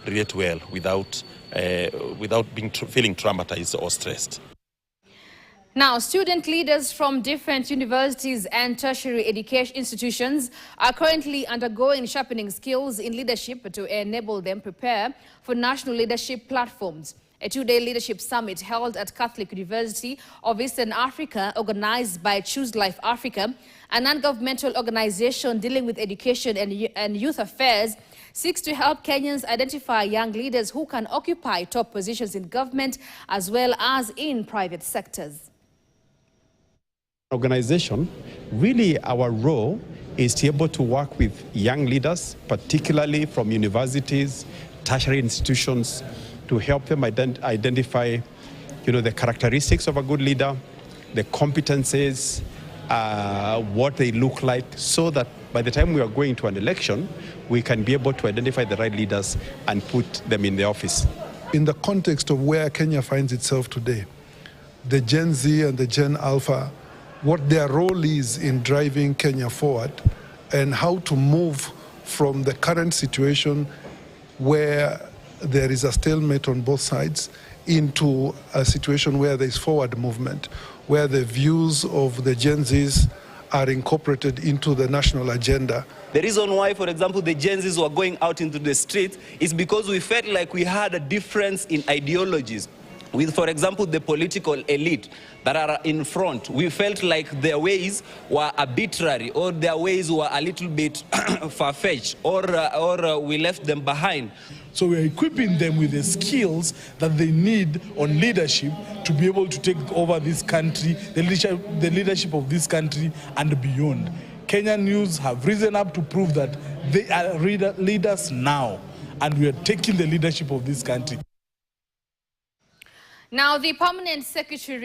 relate well without feeling traumatized or stressed. Now, student leaders from different universities and tertiary education institutions are currently undergoing sharpening skills in leadership to enable them prepare for national leadership platforms. A two-day leadership summit held at Catholic University of Eastern Africa, organized by Choose Life Africa, a non-governmental organization dealing with education and youth affairs, seeks to help Kenyans identify young leaders who can occupy top positions in government as well as in private sectors. Organization, really our role is to be able to work with young leaders, particularly from universities, tertiary institutions, to help them identify, the characteristics of a good leader, the competencies, what they look like, so that by the time we are going to an election, we can be able to identify the right leaders and put them in the office. In the context of where Kenya finds itself today, the Gen Z and the Gen Alpha, what their role is in driving Kenya forward and how to move from the current situation where there is a stalemate on both sides into a situation where there is forward movement, where the views of the Gen Zs are incorporated into the national agenda. The reason why, for example, the Gen Zs were going out into the streets is because we felt like we had a difference in ideologies. With, for example, the political elite that are in front, we felt like their ways were arbitrary, or their ways were a little bit far-fetched, or we left them behind. So we are equipping them with the skills that they need on leadership to be able to take over this country, the leadership of this country and beyond. Kenyan youths have risen up to prove that they are leaders now, and we are taking the leadership of this country. Now, the permanent secretary